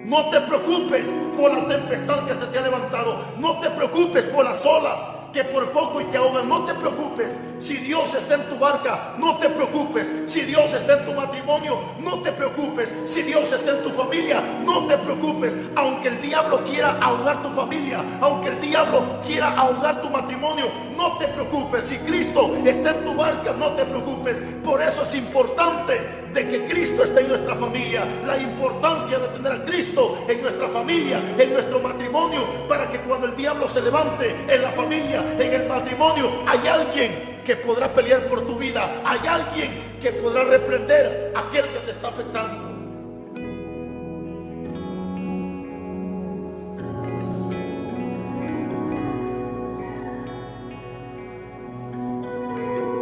No te preocupes por la tempestad que se te ha levantado. No te preocupes por las olas que por poco y te ahogan. No te preocupes. Si Dios está en tu barca, no te preocupes. Si Dios está en tu matrimonio, no te preocupes. Si Dios está en tu familia, no te preocupes. Aunque el diablo quiera ahogar tu familia, aunque el diablo quiera ahogar tu matrimonio, no te preocupes. Si Cristo está en tu barca, no te preocupes. Por eso es importante de que Cristo esté en nuestra familia. La importancia de tener a Cristo en nuestra familia, en nuestro matrimonio, para que cuando el diablo se levante en la familia, en el matrimonio, hay alguien que podrá pelear por tu vida. Hay alguien que podrá reprender a aquel que te está afectando.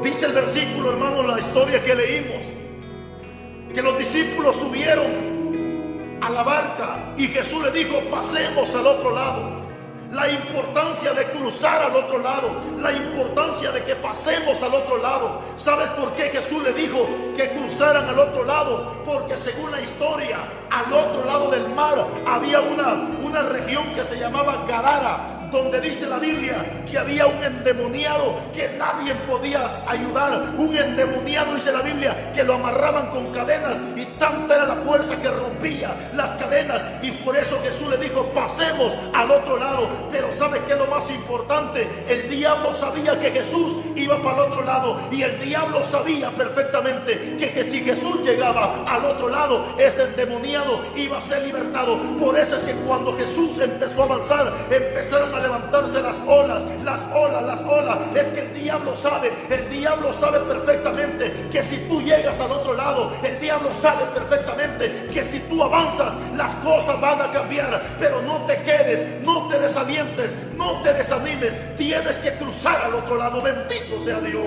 Dice el versículo, hermano, la historia que leímos, que los discípulos subieron a la barca y Jesús le dijo: pasemos al otro lado. La importancia de cruzar al otro lado, la importancia de que pasemos al otro lado. ¿Sabes por qué Jesús le dijo que cruzaran al otro lado? Porque según la historia, al otro lado del mar había una región que se llamaba Gadara, donde dice la Biblia que había un endemoniado que nadie podía ayudar. Un endemoniado, dice la Biblia, que lo amarraban con cadenas, y tanta era la fuerza que rompía las cadenas. Y por eso Jesús le dijo: pasemos al otro lado. Pero ¿sabe qué es lo más importante? El diablo sabía que Jesús iba para el otro lado, y el diablo sabía perfectamente que si Jesús llegaba al otro lado, ese endemoniado iba a ser libertado. Por eso es que cuando Jesús empezó a avanzar, empezaron a levantarse las olas. Es que el diablo sabe perfectamente que si tú llegas al otro lado, el diablo sabe perfectamente que si tú avanzas, las cosas van a cambiar. Pero no te quedes, no te desalientes, no te desanimes. Tienes que cruzar al otro lado. Bendito sea Dios.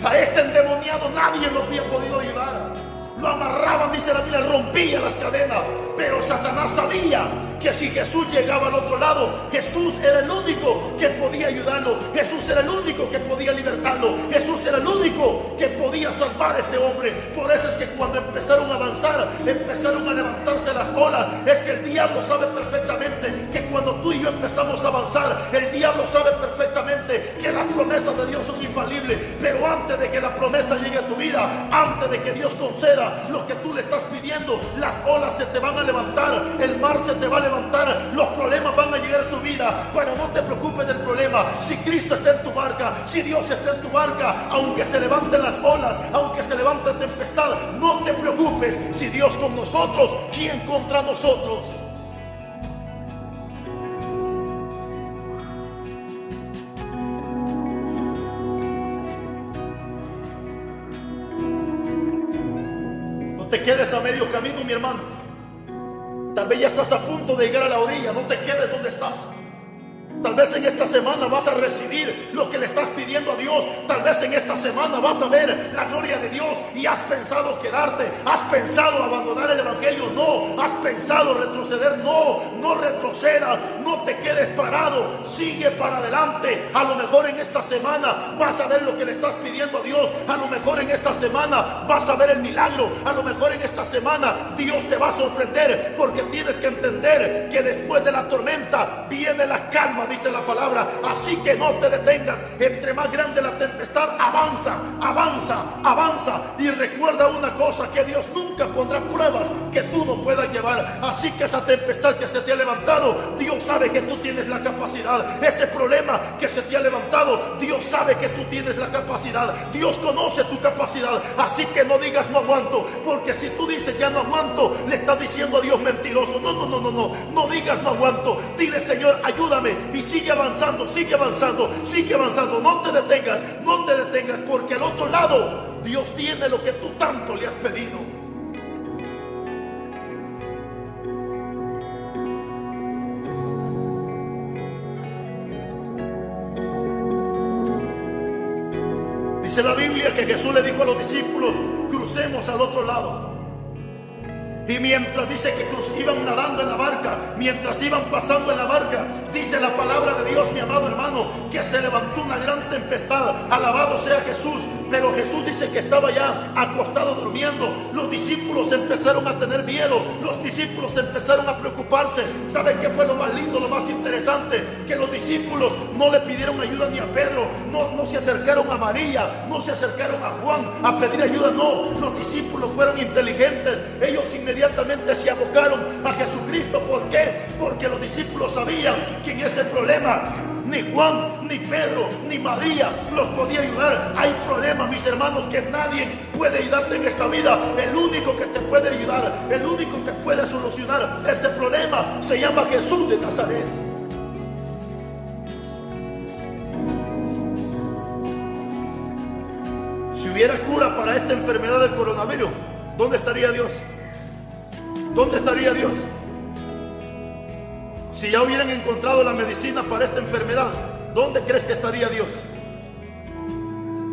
A este endemoniado nadie lo había podido ayudar. Lo amarraban, dice la Biblia, rompía las cadenas. Pero Satanás sabía que si Jesús llegaba al otro lado, Jesús era el único que podía ayudarlo. Jesús era el único que podía libertarlo. Jesús era el único que podía salvar a este hombre. Por eso es que cuando empezaron a avanzar, empezaron a levantarse las olas. Es que el diablo sabe perfectamente que cuando tú y yo empezamos a avanzar, el diablo sabe perfectamente que las promesas de Dios son infalibles. Pero antes de que la promesa llegue a tu vida, antes de que Dios conceda lo que tú le estás pidiendo, las olas se te van a levantar, el mar se te va a levantar, los problemas van a llegar a tu vida. Pero no te preocupes del problema. Si Cristo está en tu barca, si Dios está en tu barca, aunque se levanten las olas, aunque se levante la tempestad, no te preocupes. Si Dios con nosotros, ¿quién contra nosotros? No te quedes a medio camino, mi hermano. Tal vez ya estás a punto de llegar a la orilla. No te quedes donde estás. Tal vez en esta semana vas a recibir lo que le estás pidiendo a Dios. Tal vez en esta semana vas a ver la gloria de Dios y has pensado quedarte. Has pensado abandonar el evangelio. No. Has pensado retroceder. No. No retrocedas. No te quedes parado. Sigue para adelante. A lo mejor en esta semana vas a ver lo que le estás pidiendo a Dios. A lo mejor en esta semana vas a ver el milagro. A lo mejor en esta semana Dios te va a sorprender, porque tienes que entender que después de la tormenta viene la calma, dice la palabra. Así que no te detengas. Entre más grande la tempestad, avanza, avanza, avanza. Y recuerda una cosa, que Dios nunca pondrá pruebas que tú no puedas llevar. Así que esa tempestad que se te ha levantado, Dios sabe que tú tienes la capacidad. Ese problema que se te ha levantado, Dios sabe que tú tienes la capacidad. Dios conoce tu capacidad. Así que no digas no aguanto, porque si tú dices ya no aguanto, le estás diciendo a Dios mentiroso. No digas no aguanto. Dile: Señor, ayúdame. Y sigue avanzando, sigue avanzando, sigue avanzando. No te detengas, no te detengas, porque al otro lado Dios tiene lo que tú tanto le has pedido. Dice la Biblia que Jesús le dijo a los discípulos: crucemos al otro lado. Y mientras dice que iban nadando en la barca, mientras iban pasando en la barca, dice la palabra de Dios, mi amado hermano, que se levantó una gran tempestad. Alabado sea Jesús. pero Jesús dice que estaba ya acostado durmiendo. Los discípulos empezaron a tener miedo, los discípulos empezaron a preocuparse. ¿Saben qué fue lo más lindo, lo más interesante? Que los discípulos no le pidieron ayuda ni a Pedro, no se acercaron a María, no se acercaron a Juan a pedir ayuda, no. Los discípulos fueron inteligentes, ellos inmediatamente se abocaron a Jesucristo. ¿Por qué? Porque los discípulos sabían que en ese problema ni Juan, ni Pedro, ni María los podía ayudar. Hay problemas, mis hermanos, que nadie puede ayudarte en esta vida. El único que te puede ayudar, el único que puede solucionar ese problema se llama Jesús de Nazaret. Si hubiera cura para esta enfermedad del coronavirus, ¿dónde estaría Dios? ¿Dónde estaría Dios? Si ya hubieran encontrado la medicina para esta enfermedad, ¿dónde crees que estaría Dios?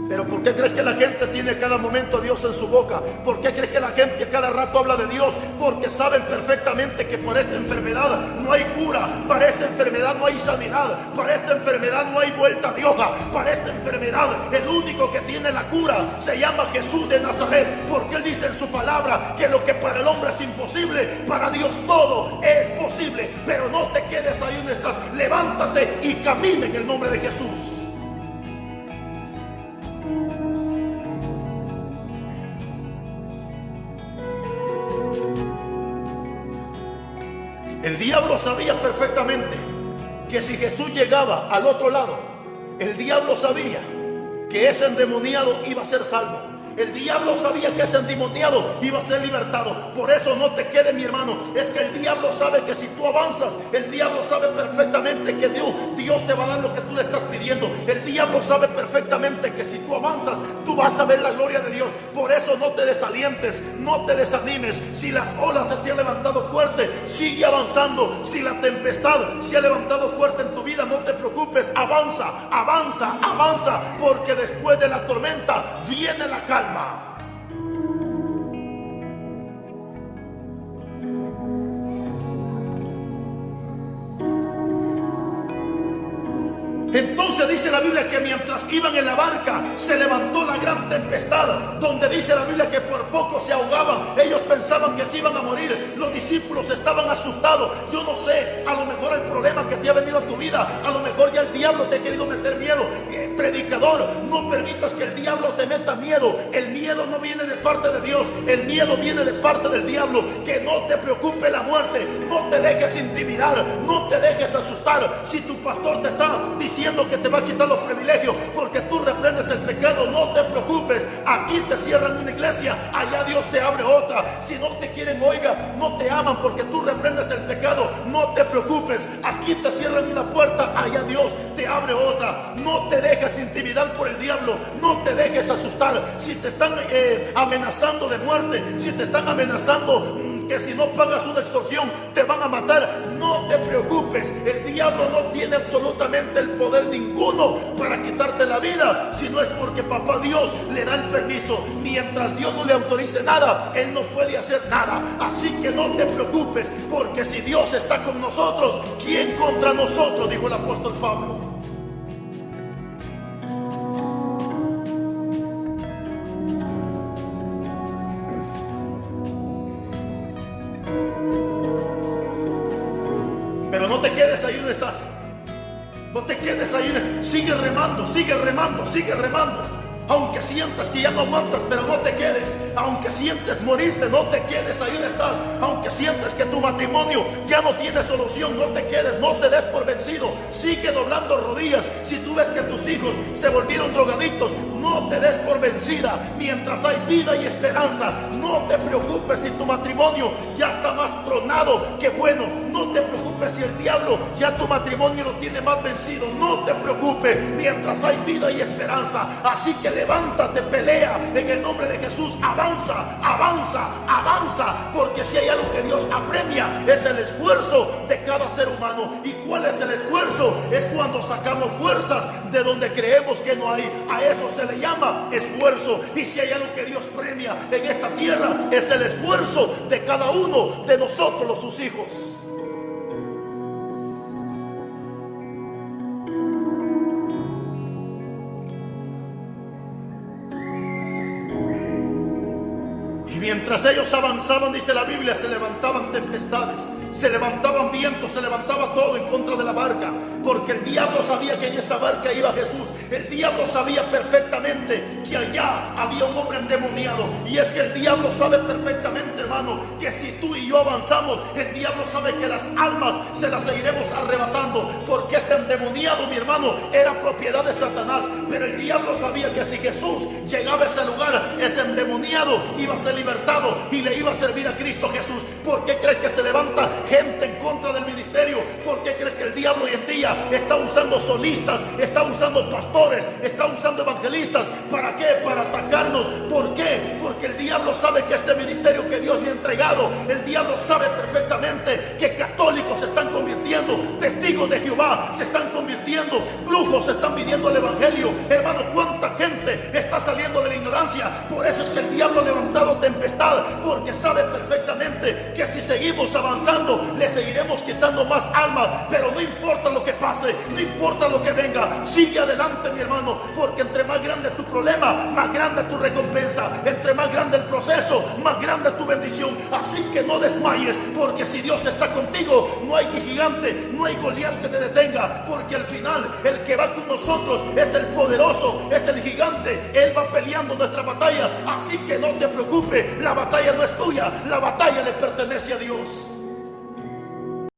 Pero ¿por qué crees que la gente tiene cada momento a Dios en su boca? ¿Por qué crees que la gente cada rato habla de Dios? Porque saben perfectamente que para esta enfermedad no hay cura, para esta enfermedad no hay sanidad, para esta enfermedad no hay vuelta de hoja, para esta enfermedad el único que tiene la cura se llama Jesús de Nazaret, porque Él dice en su palabra que lo que para el hombre es imposible, para Dios todo es posible. Pero no te quedes ahí donde estás, levántate y camina en el nombre de Jesús. El diablo sabía perfectamente que si Jesús llegaba al otro lado, el diablo sabía que ese endemoniado iba a ser salvo. El diablo sabía que ese endemoniado iba a ser libertado. Por eso no te quedes, mi hermano. Es que el diablo sabe que si tú avanzas, el diablo sabe perfectamente que Dios te va a dar lo que tú le estás pidiendo. El diablo sabe perfectamente que si tú avanzas, tú vas a ver la gloria de Dios. Por eso no te desalientes, no te desanimes. Si las olas se te han levantado fuerte, sigue avanzando. Si la tempestad se ha levantado fuerte en tu vida, no te preocupes. Avanza, avanza, avanza. Porque después de la tormenta viene la calma. Entonces dice la Biblia que mientras iban en la barca se levantó la gran tempestad, donde dice la Biblia que por poco se ahogaban. Ellos pensaban que se iban a morir. Los discípulos estaban asustados. Yo no sé, a lo mejor el problema que te ha venido a tu vida, a lo mejor ya el diablo te ha querido meter miedo. Predicador, no permitas que el diablo te meta miedo. El miedo no viene de parte de Dios, el miedo viene de parte del diablo. Que no te preocupe la muerte, no te dejes intimidar, no te dejes asustar. Si tu pastor te está diciendo que te va a quitar los privilegios porque tú reprendes el pecado, no te preocupes. Aquí te cierran una iglesia, allá Dios te abre otra. Si no te quieren, oiga, no te aman porque tú reprendes el pecado, no te preocupes. Aquí te cierran una puerta, allá Dios te abre otra. No te dejes intimidar por el diablo, no te dejes asustar. Si te están amenazando de muerte, si te están amenazando que si no pagas una extorsión te van a matar, no te preocupes. El diablo no tiene absolutamente el poder ninguno para quitarte la vida, si no es porque papá Dios le da el permiso. Mientras Dios no le autorice nada, Él no puede hacer nada. Así que no te preocupes, porque si Dios está con nosotros, ¿quién contra nosotros?, dijo el apóstol Pablo. Pero no te quedes ahí donde estás. No te quedes ahí. Sigue remando, sigue remando, sigue remando. Aunque sientas que ya no aguantas, pero no te quedes. Aunque sientes morirte, no te quedes ahí donde estás. Aunque sientes que tu matrimonio ya no tiene solución, no te quedes, no te des por vencido. Sigue doblando rodillas. Si tú ves que tus hijos se volvieron drogadictos, no te des por vencida. Mientras hay vida y esperanza, no te preocupes si tu matrimonio ya está más tronado que bueno. No te preocupes si el diablo ya tu matrimonio lo tiene más vencido. No te preocupes mientras hay vida y esperanza. Así que levántate, pelea en el nombre de Jesús. Avanza, avanza, avanza. Porque si hay algo que Dios apremia, es el esfuerzo de cada ser humano. ¿Y cuál es el esfuerzo? Es cuando sacamos fuerzas de donde creemos que no hay. A eso se le llama esfuerzo. Y si hay algo que Dios premia en esta tierra, es el esfuerzo de cada uno de nosotros, sus hijos. mientras ellos avanzaban, dice la Biblia, se levantaban tempestades, se levantaban vientos, se levantaba todo en contra de la barca, porque el diablo sabía que en esa barca iba Jesús. El diablo sabía perfectamente que allá había un hombre endemoniado. Y es que el diablo sabe perfectamente, hermano, que si tú y yo avanzamos, el diablo sabe que las almas se las seguiremos arrebatando, porque este endemoniado, mi hermano, era propiedad de Satanás. Pero el diablo sabía que si Jesús llegaba a ese lugar, ese endemoniado iba a ser libertado y le iba a servir a Cristo Jesús. ¿Por qué crees que se levanta gente en contra del ministerio? ¿Por qué crees que el diablo hoy en día está usando solistas, está usando pastores, está usando evangelistas? ¿Para qué? Para atacarnos. ¿Por qué? Porque el diablo sabe que este ministerio que Dios me ha entregado, el diablo sabe perfectamente que católicos se están convirtiendo, testigos de Jehová se están convirtiendo, brujos se están viniendo al evangelio. Hermano, cuánta gente está saliendo de la ignorancia. Por eso es que el diablo ha levantado tempestad, porque sabe perfectamente que si seguimos avanzando, le seguiremos quitando más almas. Pero no importa lo que pase, no importa lo que venga, sigue adelante, mi hermano, porque entre más grande tu problema, más grande tu recompensa. Entre más grande el proceso, más grande tu bendición. Así que no desmayes, porque si Dios está contigo, no hay gigante, no hay Goliat que te detenga, porque al final el que va con nosotros es el poderoso, es el gigante. Él va peleando nuestra batalla. Así que no te preocupes, la batalla no es tuya, la batalla le pertenece a Dios.